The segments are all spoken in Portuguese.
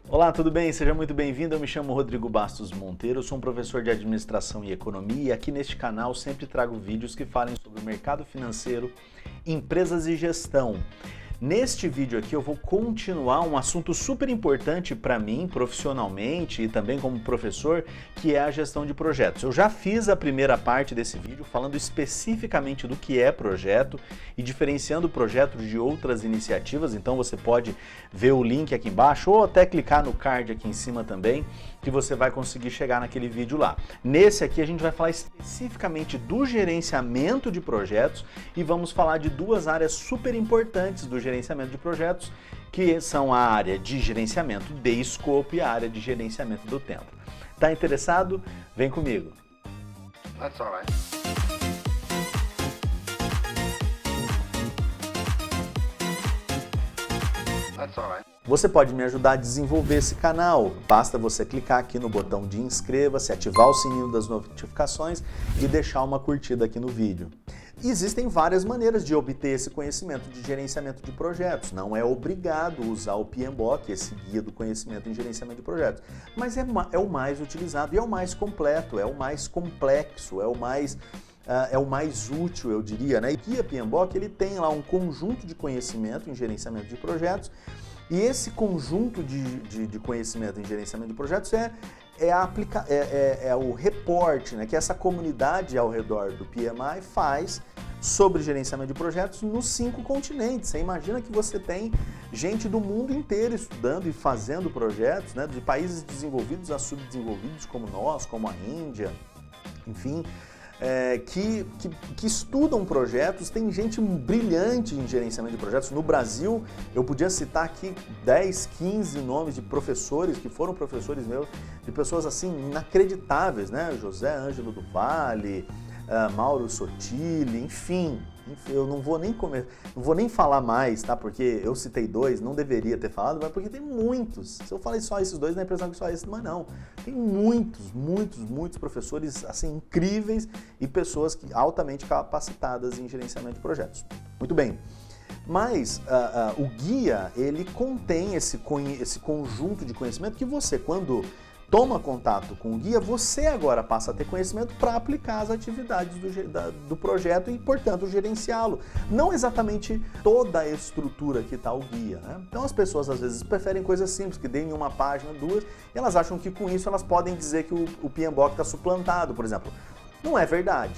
Olá, tudo bem? Seja muito bem-vindo. Eu me chamo Rodrigo Bastos Monteiro, sou um professor de Administração e Economia e aqui neste canal sempre trago vídeos que falem sobre o mercado financeiro, empresas e gestão. Neste vídeo aqui eu vou continuar um assunto super importante para mim profissionalmente e também como professor, que é a gestão de projetos. Eu já fiz a primeira parte desse vídeo falando especificamente do que é projeto e diferenciando projetos de outras iniciativas, então você pode ver o link aqui embaixo ou até clicar no card aqui em cima também, que você vai conseguir chegar naquele vídeo lá. Nesse aqui a gente vai falar especificamente do gerenciamento de projetos e vamos falar de duas áreas super importantes do gerenciamento de projetos, que são a área de gerenciamento de escopo e a área de gerenciamento do tempo. Tá interessado? Vem comigo. That's all right. That's all right. Você pode me ajudar a desenvolver esse canal, basta você clicar aqui no botão de inscreva-se, ativar o sininho das notificações e deixar uma curtida aqui no vídeo. Existem várias maneiras de obter esse conhecimento de gerenciamento de projetos, não é obrigado usar o PMBOK, esse guia do conhecimento em gerenciamento de projetos, mas é o mais utilizado e é o mais completo, é o mais complexo, é o mais útil, eu diria, né? E o guia PMBOK, ele tem lá um conjunto de conhecimento em gerenciamento de projetos. E esse conjunto de conhecimento em gerenciamento de projetos é o reporte, né, que essa comunidade ao redor do PMI faz sobre gerenciamento de projetos nos 5 continentes. Você imagina que você tem gente do mundo inteiro estudando e fazendo projetos, né, de países desenvolvidos a subdesenvolvidos como nós, como a Índia, enfim, que estudam projetos. Tem gente brilhante em gerenciamento de projetos. No Brasil, eu podia citar aqui 10, 15 nomes de professores, que foram professores meus, de pessoas assim inacreditáveis, né? José Ângelo do Valle, Mauro Sotile, enfim, eu não vou nem falar mais, tá? Porque eu citei 2, não deveria ter falado, mas porque tem muitos. Se eu falei só esses 2, dá a impressão que só esses, mas não. Tem muitos professores assim incríveis e pessoas altamente capacitadas em gerenciamento de projetos. Muito bem. Mas o guia, ele contém esse conjunto de conhecimento que você, quando toma contato com o guia, você agora passa a ter conhecimento para aplicar as atividades do projeto e, portanto, gerenciá-lo. Não exatamente toda a estrutura que está o guia, né? Então as pessoas às vezes preferem coisas simples, que deem uma página, 2, e elas acham que com isso elas podem dizer que o PMBOK está suplantado, por exemplo. Não é verdade.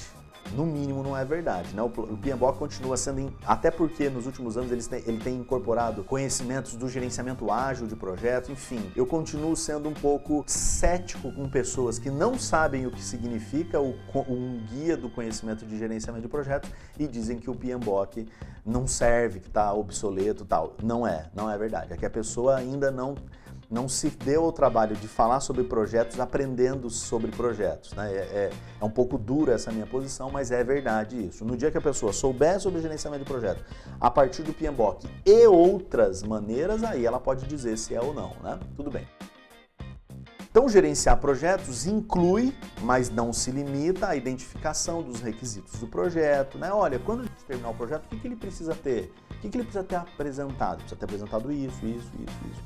No mínimo não é verdade, né? O PMBOK continua sendo, até porque nos últimos anos ele tem incorporado conhecimentos do gerenciamento ágil de projetos, enfim. Eu continuo sendo um pouco cético com pessoas que não sabem o que significa um guia do conhecimento de gerenciamento de projetos e dizem que o PMBOK não serve, que está obsoleto e tal. Não é verdade. É que a pessoa ainda não se deu ao trabalho de falar sobre projetos aprendendo sobre projetos, né? É um pouco dura essa minha posição, mas é verdade isso. No dia que a pessoa souber sobre gerenciamento de projeto, a partir do PMBOK e outras maneiras, aí ela pode dizer se é ou não, né? Tudo bem. Então, gerenciar projetos inclui, mas não se limita, à identificação dos requisitos do projeto, né? Olha, quando a gente terminar o projeto, o que ele precisa ter? O que ele precisa ter apresentado? Precisa ter apresentado isso,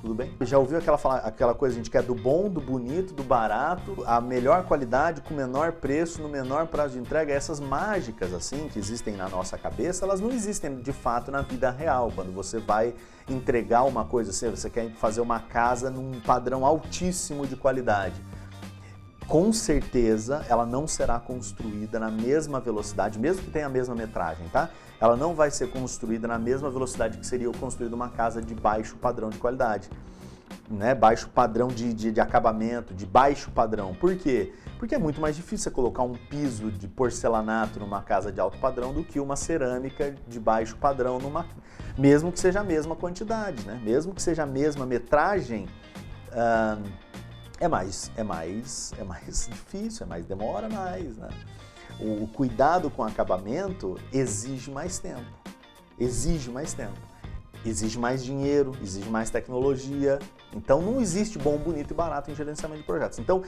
tudo bem? Já ouviu aquela coisa, a gente quer do bom, do bonito, do barato, a melhor qualidade, com o menor preço, no menor prazo de entrega? Essas mágicas, assim, que existem na nossa cabeça, elas não existem de fato na vida real. Quando você vai entregar uma coisa, você quer fazer uma casa num padrão altíssimo de qualidade. Com certeza, ela não será construída na mesma velocidade, mesmo que tenha a mesma metragem, tá? Ela não vai ser construída na mesma velocidade que seria construída uma casa de baixo padrão de qualidade, né? Baixo padrão de acabamento, de baixo padrão. Por quê? Porque é muito mais difícil você colocar um piso de porcelanato numa casa de alto padrão do que uma cerâmica de baixo padrão, mesmo que seja a mesma quantidade, né? Mesmo que seja a mesma metragem, é mais difícil, demora mais, né? O cuidado com o acabamento exige mais tempo, exige mais dinheiro, exige mais tecnologia. Então não existe bom, bonito e barato em gerenciamento de projetos. Então,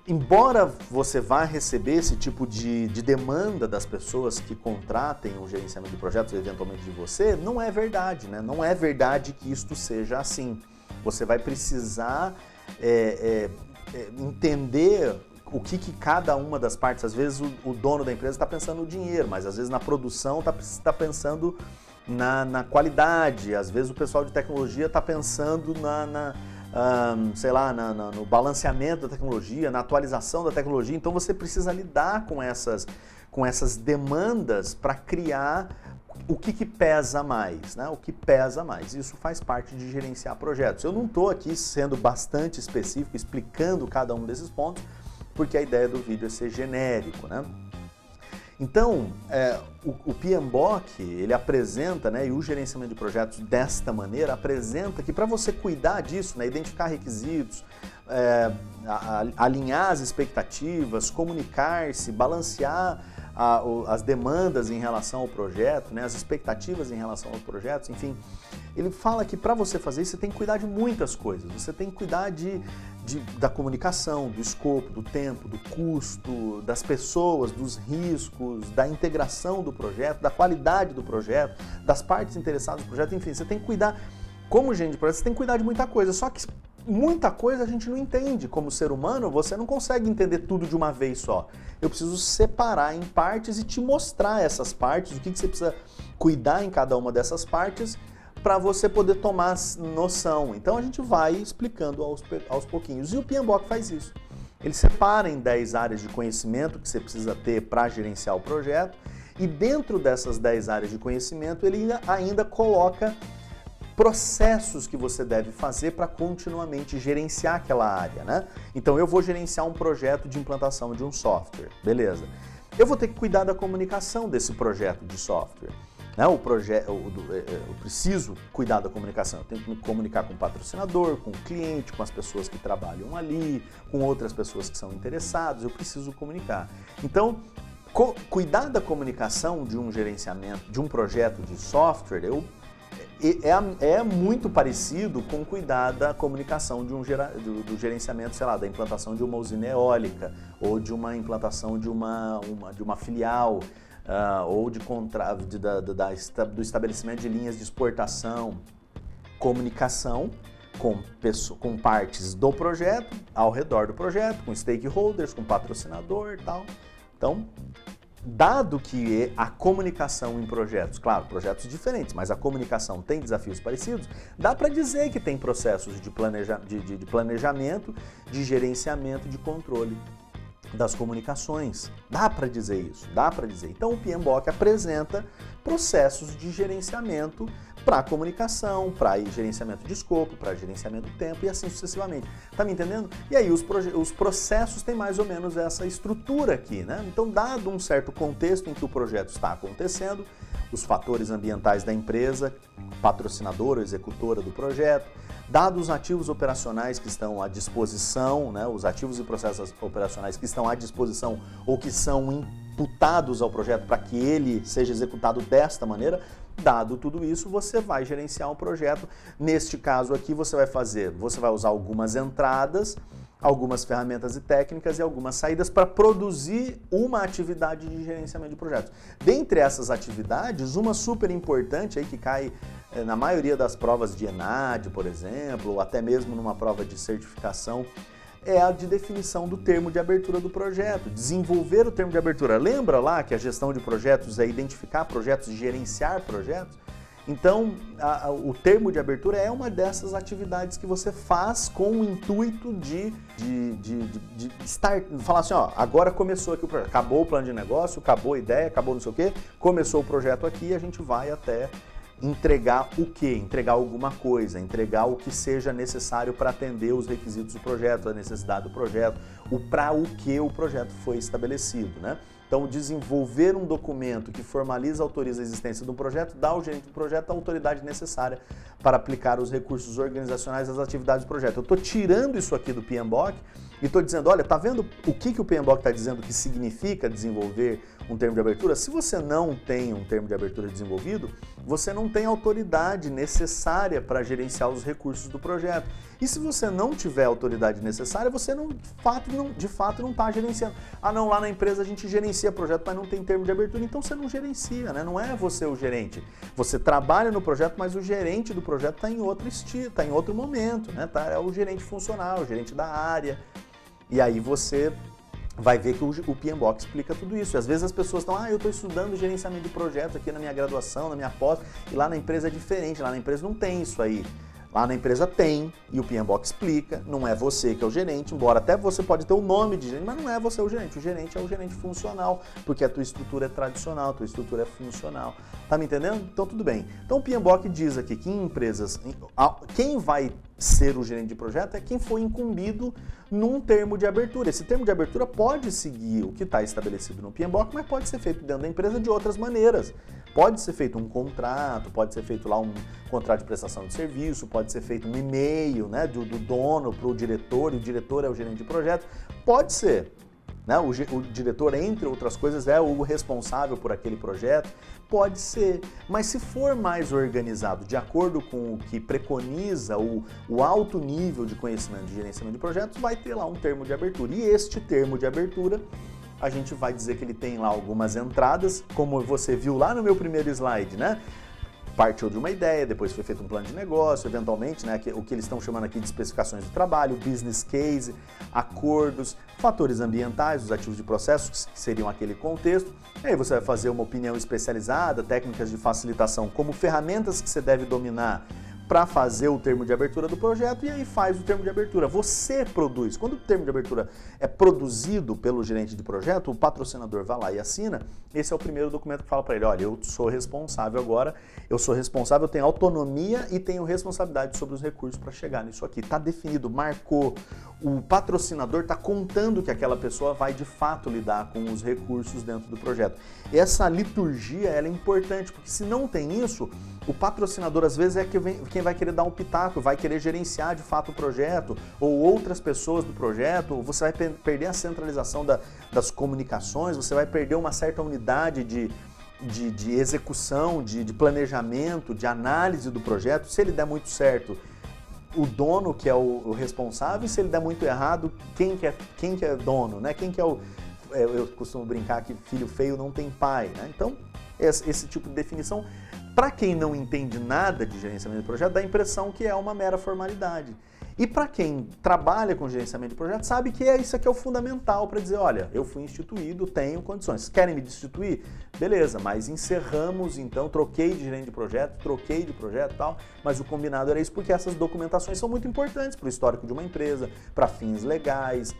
embora você vá receber esse tipo de demanda das pessoas que contratem o gerenciamento de projetos, eventualmente de você, não é verdade, né? Não é verdade que isto seja assim. Você vai precisar entender o que cada uma das partes, às vezes o dono da empresa está pensando no dinheiro, mas às vezes na produção está pensando na qualidade, às vezes o pessoal de tecnologia está pensando no balanceamento da tecnologia, na atualização da tecnologia. Então você precisa lidar com essas demandas para criar o que pesa mais, né? O que pesa mais. Isso faz parte de gerenciar projetos. Eu não estou aqui sendo bastante específico, explicando cada um desses pontos, porque a ideia do vídeo é ser genérico, né? Então, o PMBOK, ele apresenta, né, e o gerenciamento de projetos desta maneira, apresenta que para você cuidar disso, né, identificar requisitos, alinhar as expectativas, comunicar-se, balancear as demandas em relação ao projeto, né, as expectativas em relação aos projetos, enfim, ele fala que para você fazer isso, você tem que cuidar de muitas coisas. Você tem que cuidar da comunicação, do escopo, do tempo, do custo, das pessoas, dos riscos, da integração do projeto, da qualidade do projeto, das partes interessadas no projeto, enfim, você tem que cuidar, como gerente de projeto, você tem que cuidar de muita coisa, só que muita coisa a gente não entende. Como ser humano, você não consegue entender tudo de uma vez só. Eu preciso separar em partes e te mostrar essas partes, o que você precisa cuidar em cada uma dessas partes, para você poder tomar noção. Então a gente vai explicando aos pouquinhos. E o PMBOK faz isso. Ele separa em 10 áreas de conhecimento que você precisa ter para gerenciar o projeto, e dentro dessas 10 áreas de conhecimento ele ainda coloca processos que você deve fazer para continuamente gerenciar aquela área, né? Então eu vou gerenciar um projeto de implantação de um software, beleza. Eu vou ter que cuidar da comunicação desse projeto de software. Eu preciso cuidar da comunicação, eu tenho que me comunicar com o patrocinador, com o cliente, com as pessoas que trabalham ali, com outras pessoas que são interessadas, eu preciso comunicar. Então, cuidar da comunicação de um gerenciamento, de um projeto de software, é muito parecido com cuidar da comunicação do gerenciamento, sei lá, da implantação de uma usina eólica, ou de uma implantação de uma filial, ou do estabelecimento de linhas de exportação. Comunicação com partes do projeto, ao redor do projeto, com stakeholders, com patrocinador e tal. Então, dado que a comunicação em projetos, claro, projetos diferentes, mas a comunicação tem desafios parecidos, dá para dizer que tem processos de planejamento, de gerenciamento, de controle das comunicações. Dá para dizer isso, dá para dizer. Então o PMBOK apresenta processos de gerenciamento para comunicação, para gerenciamento de escopo, para gerenciamento do tempo e assim sucessivamente. Tá me entendendo? E aí os processos têm mais ou menos essa estrutura aqui, né? Então, dado um certo contexto em que o projeto está acontecendo, os fatores ambientais da empresa, patrocinadora ou executora do projeto, dados os ativos operacionais que estão à disposição, né, os ativos e processos operacionais que estão à disposição ou que são imputados ao projeto para que ele seja executado desta maneira, dado tudo isso, você vai gerenciar um projeto. Neste caso aqui, você vai usar algumas entradas, algumas ferramentas e técnicas e algumas saídas para produzir uma atividade de gerenciamento de projetos. Dentre essas atividades, uma super importante aí que cai na maioria das provas de ENAD, por exemplo, ou até mesmo numa prova de certificação, é a de definição do termo de abertura do projeto, desenvolver o termo de abertura. Lembra lá que a gestão de projetos é identificar projetos, gerenciar projetos? Então, o termo de abertura é uma dessas atividades que você faz com o intuito de falar assim, ó, agora começou aqui o projeto, acabou o plano de negócio, acabou a ideia, acabou não sei o quê, começou o projeto aqui e a gente vai até entregar o quê? Entregar alguma coisa, entregar o que seja necessário para atender os requisitos do projeto, a necessidade do projeto, para o que o projeto foi estabelecido, né? Então, desenvolver um documento que formaliza, autoriza a existência de um projeto, dá ao gerente do projeto a autoridade necessária para aplicar os recursos organizacionais às atividades do projeto. Eu estou tirando isso aqui do PMBOK e estou dizendo, olha, tá vendo o que o PMBOK está dizendo que significa desenvolver um termo de abertura? Se você não tem um termo de abertura desenvolvido, você não tem a autoridade necessária para gerenciar os recursos do projeto. E se você não tiver a autoridade necessária, você de fato não está gerenciando. Ah não, lá na empresa a gente gerencia gerencia projeto, mas não tem termo de abertura, então você não gerencia, né? Não é você o gerente. Você trabalha no projeto, mas o gerente do projeto está em outro estilo, está em outro momento, né? É o gerente funcional, o gerente da área. E aí você vai ver que o PMBOK explica tudo isso. E às vezes as pessoas estão, eu estou estudando gerenciamento de projetos aqui na minha graduação, na minha pós, e lá na empresa é diferente, lá na empresa não tem isso aí. Lá na empresa tem, e o PMBOK explica, não é você que é o gerente, embora até você pode ter o nome de gerente, mas não é você o gerente é o gerente funcional, porque a tua estrutura é tradicional, a tua estrutura é funcional. Tá me entendendo? Então tudo bem. Então o PMBOK diz aqui que em empresas, quem vai ser o gerente de projeto é quem foi incumbido num termo de abertura. Esse termo de abertura pode seguir o que está estabelecido no PMBOK, mas pode ser feito dentro da empresa de outras maneiras. Pode ser feito um contrato, pode ser feito lá um contrato de prestação de serviço, pode ser feito um e-mail, né, do dono para o diretor, e o diretor é o gerente de projeto. Pode ser. Né? O diretor, entre outras coisas, é o responsável por aquele projeto. Pode ser, mas se for mais organizado, de acordo com o que preconiza o alto nível de conhecimento de gerenciamento de projetos, vai ter lá um termo de abertura. E este termo de abertura, a gente vai dizer que ele tem lá algumas entradas, como você viu lá no meu primeiro slide, né? Partiu de uma ideia, depois foi feito um plano de negócio, eventualmente, né, o que eles estão chamando aqui de especificações de trabalho, business case, acordos, fatores ambientais, os ativos de processos, que seriam aquele contexto. E aí você vai fazer uma opinião especializada, técnicas de facilitação, como ferramentas que você deve dominar para fazer o termo de abertura do projeto, e aí faz o termo de abertura. Você produz. Quando o termo de abertura é produzido pelo gerente de projeto, o patrocinador vai lá e assina, esse é o primeiro documento que fala para ele, olha, eu sou responsável agora, eu tenho autonomia e tenho responsabilidade sobre os recursos para chegar nisso aqui. Está definido, marcou, o patrocinador está contando que aquela pessoa vai de fato lidar com os recursos dentro do projeto. Essa liturgia ela é importante, porque se não tem isso, o patrocinador às vezes é quem vai querer dar um pitaco, vai querer gerenciar de fato o projeto, ou outras pessoas do projeto, ou você vai perder a centralização das comunicações, você vai perder uma certa unidade de execução, de planejamento, de análise do projeto. Se ele der muito certo, o dono que é o responsável, e se ele der muito errado, quem que é dono, né? Quem que é eu costumo brincar que filho feio não tem pai, né? Então, esse tipo de definição, para quem não entende nada de gerenciamento de projeto, dá a impressão que é uma mera formalidade. E para quem trabalha com gerenciamento de projeto, sabe que isso aqui é o fundamental para dizer, olha, eu fui instituído, tenho condições. Querem me destituir? Beleza, mas encerramos então, troquei de gerente de projeto, troquei de projeto e tal, mas o combinado era isso porque essas documentações são muito importantes para o histórico de uma empresa, para fins legais,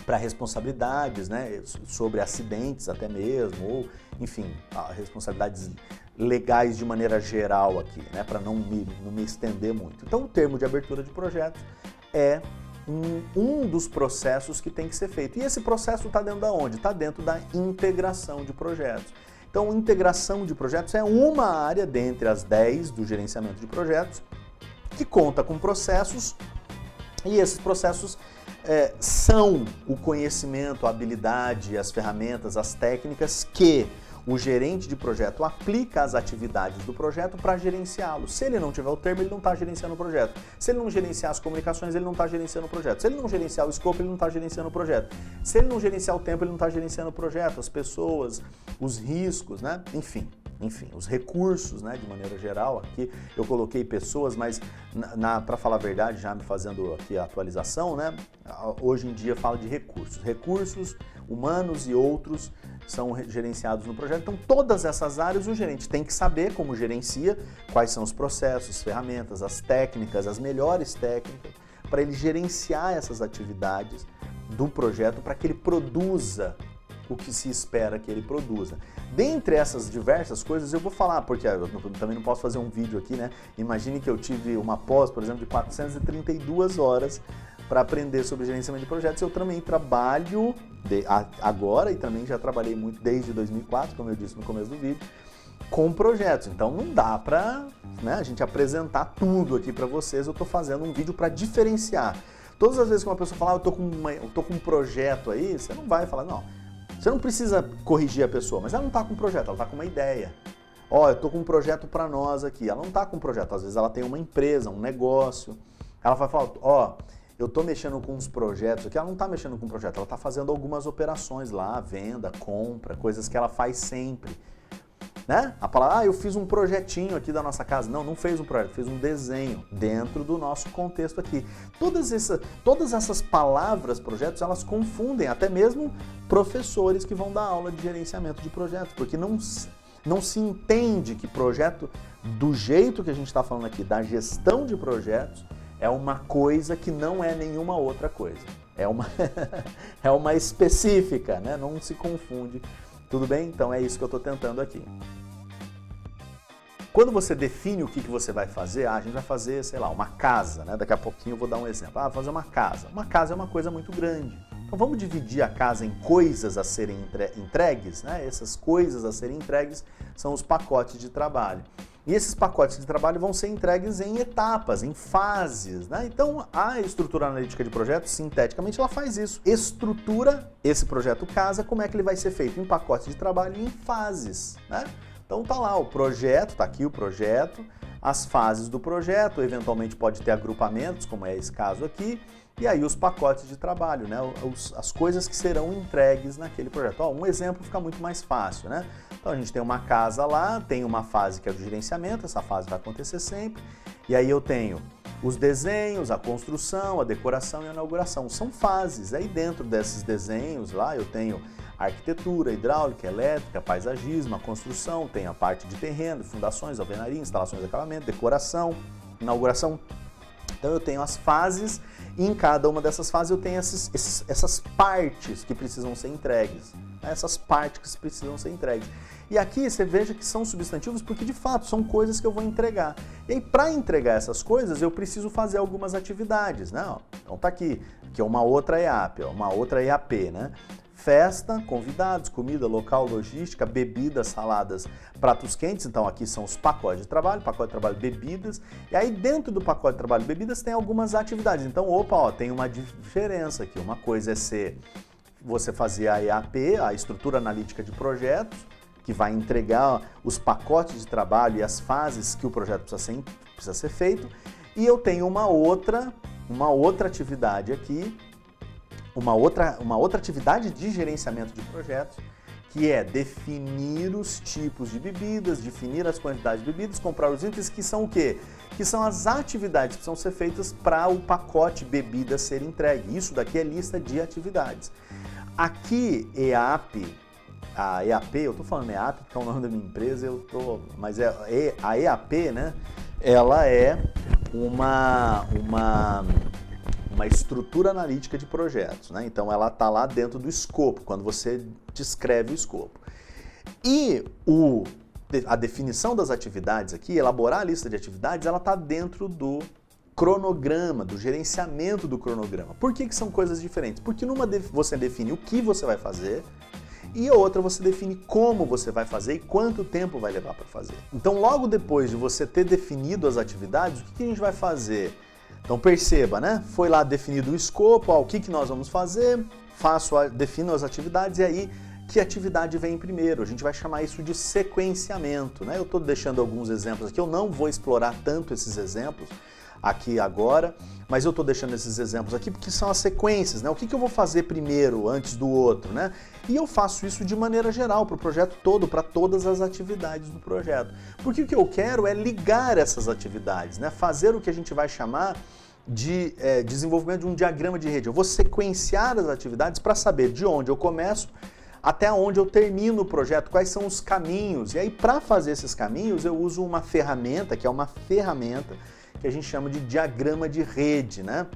para responsabilidades, né, sobre acidentes até mesmo, ou, enfim, responsabilidades legais de maneira geral aqui, né, para não me estender muito. Então, o termo de abertura de projetos é um dos processos que tem que ser feito. E esse processo está dentro da onde? Está dentro da integração de projetos. Então, integração de projetos é uma área dentre as 10 do gerenciamento de projetos que conta com processos, e esses processos são o conhecimento, a habilidade, as ferramentas, as técnicas que o gerente de projeto aplica às atividades do projeto para gerenciá-lo. Se ele não tiver o termo, ele não está gerenciando o projeto. Se ele não gerenciar as comunicações, ele não está gerenciando o projeto. Se ele não gerenciar o escopo, ele não está gerenciando o projeto. Se ele não gerenciar o tempo, ele não está gerenciando o projeto, as pessoas, os riscos, né? Enfim, os recursos, né, de maneira geral. Aqui eu coloquei pessoas, mas para falar a verdade, já me fazendo aqui a atualização, né, hoje em dia fala de recursos. Recursos humanos e outros são gerenciados no projeto. Então, todas essas áreas o gerente tem que saber como gerencia, quais são os processos, ferramentas, as técnicas, as melhores técnicas, para ele gerenciar essas atividades do projeto para que ele produza o que se espera que ele produza. Dentre essas diversas coisas, eu vou falar, porque eu também não posso fazer um vídeo aqui, né? Imagine que eu tive uma pós, por exemplo, de 432 horas para aprender sobre gerenciamento de projetos. Eu também trabalho agora, e também já trabalhei muito desde 2004, como eu disse no começo do vídeo, com projetos. Então não dá para, né, a gente apresentar tudo aqui para vocês. Eu estou fazendo um vídeo para diferenciar. Todas as vezes que uma pessoa fala, eu tô com um projeto aí, você não vai falar, não. Você não precisa corrigir a pessoa, mas ela não está com um projeto, ela está com uma ideia. Ó, eu estou com um projeto para nós aqui. Ela não está com um projeto, às vezes ela tem uma empresa, um negócio. Ela vai falar, ó, eu estou mexendo com uns projetos aqui, ela não está mexendo com um projeto, ela está fazendo algumas operações lá, venda, compra, coisas que ela faz sempre. Né? A palavra, eu fiz um projetinho aqui da nossa casa. Não, não fez um projeto, fez um desenho dentro do nosso contexto aqui. Todas essas palavras, projetos, elas confundem até mesmo professores que vão dar aula de gerenciamento de projetos, porque não se entende que projeto, do jeito que a gente está falando aqui, da gestão de projetos, é uma coisa que não é nenhuma outra coisa. É uma específica, né? Não se confunde. Tudo bem? Então é isso que eu estou tentando aqui. Quando você define o que você vai fazer, a gente vai fazer, sei lá, uma casa, né? Daqui a pouquinho eu vou dar um exemplo. Vou fazer uma casa. Uma casa é uma coisa muito grande. Então vamos dividir a casa em coisas a serem entregues, né? Essas coisas a serem entregues são os pacotes de trabalho. E esses pacotes de trabalho vão ser entregues em etapas, em fases, né? Então a estrutura analítica de projetos, sinteticamente, ela faz isso. Estrutura esse projeto casa, como é que ele vai ser feito? Em pacotes de trabalho e em fases, né? Então tá lá o projeto, tá aqui o projeto, as fases do projeto, eventualmente pode ter agrupamentos, como é esse caso aqui, e aí os pacotes de trabalho, né? As coisas que serão entregues naquele projeto. Um exemplo fica muito mais fácil, né? Então a gente tem uma casa lá, tem uma fase que é do gerenciamento, essa fase vai acontecer sempre, e aí eu tenho os desenhos, a construção, a decoração e a inauguração. São fases. Aí dentro desses desenhos lá eu tenho arquitetura, hidráulica, elétrica, paisagismo, a construção, tem a parte de terreno, fundações, alvenaria, instalações de acabamento, decoração, inauguração. Então eu tenho as fases e em cada uma dessas fases eu tenho essas partes que precisam ser entregues. Essas partes que precisam ser entregues. E aqui você veja que são substantivos porque de fato são coisas que eu vou entregar. E aí para entregar essas coisas eu preciso fazer algumas atividades, né? Então tá aqui, que é uma outra EAP, uma outra EAP, né? Festa, convidados, comida, local, logística, bebidas, saladas, pratos quentes. Então aqui são os pacotes de trabalho, bebidas. E aí dentro do pacote de trabalho bebidas tem algumas atividades. Então, tem uma diferença aqui. Uma coisa é você fazer a EAP, a estrutura analítica de projetos, que vai entregar os pacotes de trabalho e as fases que o projeto precisa ser feito. E eu tenho uma outra atividade aqui, uma outra atividade de gerenciamento de projetos, que é definir os tipos de bebidas, definir as quantidades de bebidas, comprar os itens, que são o quê? Que são as atividades que precisam ser feitas para o pacote bebida ser entregue. Isso daqui é lista de atividades. Aqui, a EAP, eu estou falando EAP porque é o nome da minha empresa, mas a EAP, né? Ela é uma estrutura analítica de projetos, né? Então ela está lá dentro do escopo, quando você descreve o escopo. E a definição das atividades aqui, elaborar a lista de atividades, ela está dentro do cronograma, do gerenciamento do cronograma. Por que são coisas diferentes? Porque numa você define o que você vai fazer e a outra você define como você vai fazer e quanto tempo vai levar para fazer. Então logo depois de você ter definido as atividades, o que a gente vai fazer? Então perceba, né? Foi lá definido o escopo, o que nós vamos fazer, defino as atividades e aí que atividade vem primeiro. A gente vai chamar isso de sequenciamento, né? Eu estou deixando alguns exemplos aqui, eu não vou explorar tanto esses exemplos aqui agora, mas eu estou deixando esses exemplos aqui porque são as sequências, né? O que eu vou fazer primeiro, antes do outro, né? E eu faço isso de maneira geral para o projeto todo, para todas as atividades do projeto. Porque o que eu quero é ligar essas atividades, né? Fazer o que a gente vai chamar de desenvolvimento de um diagrama de rede. Eu vou sequenciar as atividades para saber de onde eu começo até onde eu termino o projeto, quais são os caminhos. E aí, para fazer esses caminhos, eu uso uma ferramenta, que é uma ferramenta que a gente chama de diagrama de rede, né?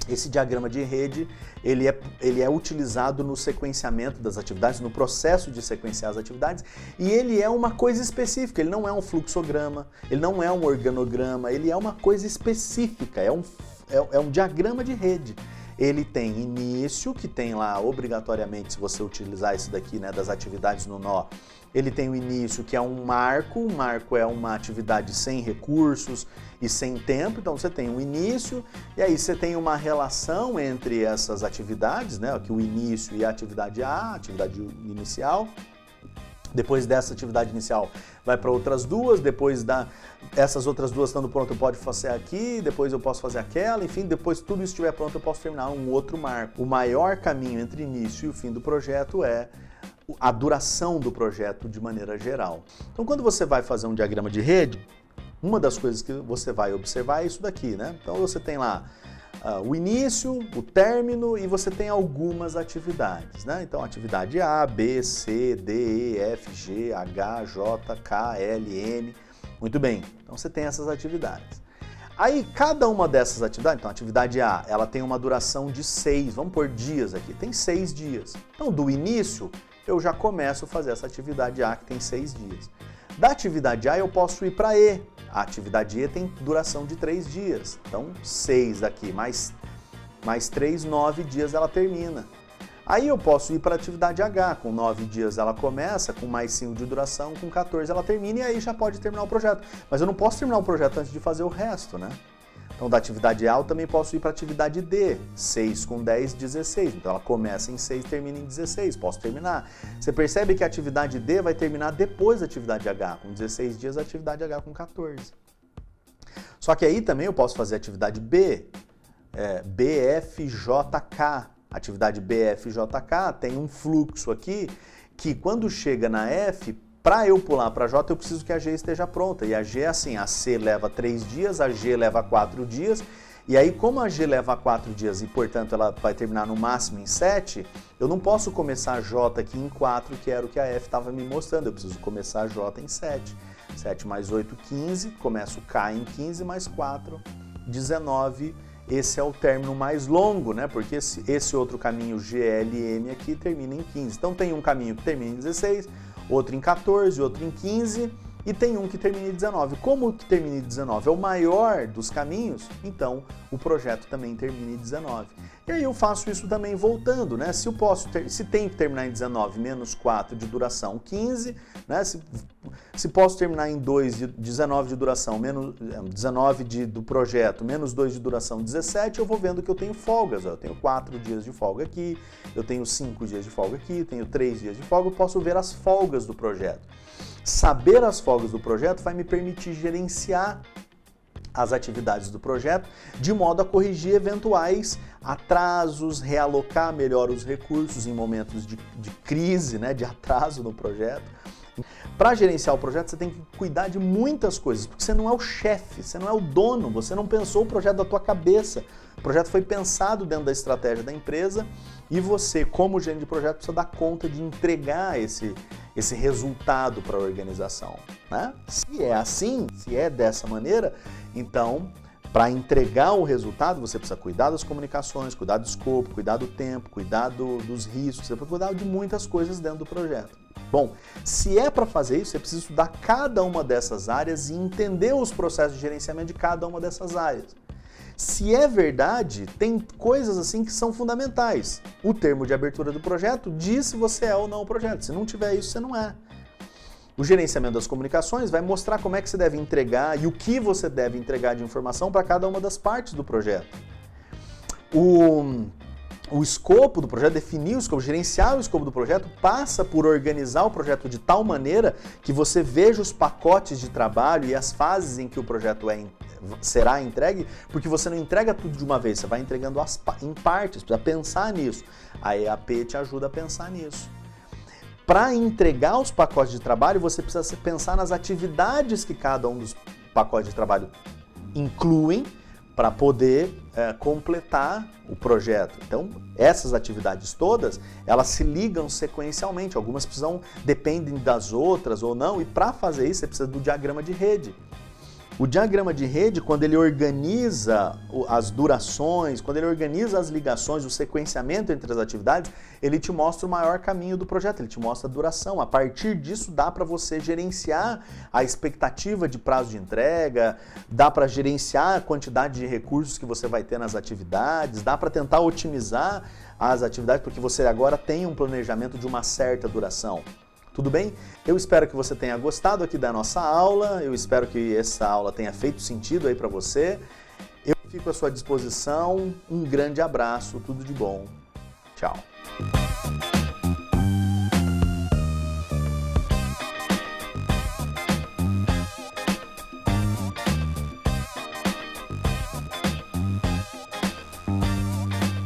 Esse diagrama de rede, ele é utilizado no sequenciamento das atividades, no processo de sequenciar as atividades, e ele é uma coisa específica, ele não é um fluxograma, ele não é um organograma, ele é uma coisa específica, é um diagrama de rede. Ele tem início, que tem lá obrigatoriamente, se você utilizar esse daqui, né, das atividades no nó, ele tem o início, que é um marco é uma atividade sem recursos e sem tempo, então você tem um início, e aí você tem uma relação entre essas atividades, né, aqui o início e a atividade A, a atividade inicial, Depois dessa atividade inicial, vai para outras duas, depois essas outras duas estando prontas, eu posso fazer aqui, depois eu posso fazer aquela, enfim, depois tudo isso estiver pronto, eu posso terminar um outro marco. O maior caminho entre o início e o fim do projeto é a duração do projeto de maneira geral. Então, quando você vai fazer um diagrama de rede, uma das coisas que você vai observar é isso daqui, né? Então, você tem lá o início, o término e você tem algumas atividades, né? Então, atividade A, B, C, D, E, F, G, H, J, K, L, M. Muito bem, então você tem essas atividades. Aí, cada uma dessas atividades, então, a atividade A, ela tem uma duração de 6, vamos pôr dias aqui, tem 6 dias. Então, do início, eu já começo a fazer essa atividade A, que tem 6 dias. Da atividade A, eu posso ir para E. A atividade E tem duração de 3 dias. Então, 6 daqui, mais 3, 9 dias ela termina. Aí eu posso ir para a atividade H, com 9 dias ela começa, com mais 5 de duração, com 14 ela termina e aí já pode terminar o projeto. Mas eu não posso terminar o projeto antes de fazer o resto, né? Então, da atividade A eu também posso ir para a atividade D, 6 com 10, 16. Então, ela começa em 6 e termina em 16, posso terminar. Você percebe que a atividade D vai terminar depois da atividade H, com 16 dias, a atividade H com 14. Só que aí também eu posso fazer a atividade B, BFJK. A atividade BFJK tem um fluxo aqui que quando chega na F, para eu pular para J, eu preciso que a G esteja pronta. E a G é assim, a C leva 3 dias, a G leva 4 dias. E aí, como a G leva 4 dias e, portanto, ela vai terminar no máximo em 7, eu não posso começar a J aqui em 4, que era o que a F estava me mostrando. Eu preciso começar a J em 7. 7 mais 8, 15. Começo o K em 15, mais 4, 19. Esse é o término mais longo, né? Porque esse outro caminho GLM aqui termina em 15. Então, tem um caminho que termina em 16, outro em 14, outro em 15 e tem um que termina em 19. Como o que termina em 19 é o maior dos caminhos, então o projeto também termina em 19. E aí eu faço isso também voltando, né? Se tem que terminar em 19 menos 4 de duração, 15, né? Se posso terminar em 2 de 19 de duração, menos 19 do projeto, menos 2 de duração, 17, eu vou vendo que eu tenho folgas. Eu tenho 4 dias de folga aqui, eu tenho 5 dias de folga aqui, tenho 3 dias de folga, eu posso ver as folgas do projeto. Saber as folgas do projeto vai me permitir gerenciar as atividades do projeto de modo a corrigir eventuais atrasos, realocar melhor os recursos em momentos de crise, né, de atraso no projeto. Para gerenciar o projeto, você tem que cuidar de muitas coisas, porque você não é o chefe, você não é o dono, você não pensou o projeto da tua cabeça. O projeto foi pensado dentro da estratégia da empresa e você, como gerente de projeto, precisa dar conta de entregar esse resultado para a organização, né? Se é assim, se é dessa maneira, então, para entregar o resultado, você precisa cuidar das comunicações, cuidar do escopo, cuidar do tempo, cuidar dos riscos, você precisa cuidar de muitas coisas dentro do projeto. Bom, se é para fazer isso, você precisa estudar cada uma dessas áreas e entender os processos de gerenciamento de cada uma dessas áreas. Se é verdade, tem coisas assim que são fundamentais. O termo de abertura do projeto diz se você é ou não o projeto. Se não tiver isso, você não é. O gerenciamento das comunicações vai mostrar como é que você deve entregar e o que você deve entregar de informação para cada uma das partes do projeto. O escopo do projeto, definir o escopo, gerenciar o escopo do projeto, passa por organizar o projeto de tal maneira que você veja os pacotes de trabalho e as fases em que o projeto será entregue, porque você não entrega tudo de uma vez, você vai entregando em partes, precisa pensar nisso. A EAP te ajuda a pensar nisso. Para entregar os pacotes de trabalho, você precisa pensar nas atividades que cada um dos pacotes de trabalho incluem para poder completar o projeto. Então, essas atividades todas, elas se ligam sequencialmente. Algumas dependem das outras ou não, e para fazer isso, você precisa do diagrama de rede. O diagrama de rede, quando ele organiza as durações, quando ele organiza as ligações, o sequenciamento entre as atividades, ele te mostra o maior caminho do projeto, ele te mostra a duração. A partir disso, dá para você gerenciar a expectativa de prazo de entrega, dá para gerenciar a quantidade de recursos que você vai ter nas atividades, dá para tentar otimizar as atividades, porque você agora tem um planejamento de uma certa duração. Tudo bem? Eu espero que você tenha gostado aqui da nossa aula, eu espero que essa aula tenha feito sentido aí para você. Eu fico à sua disposição, um grande abraço, tudo de bom. Tchau.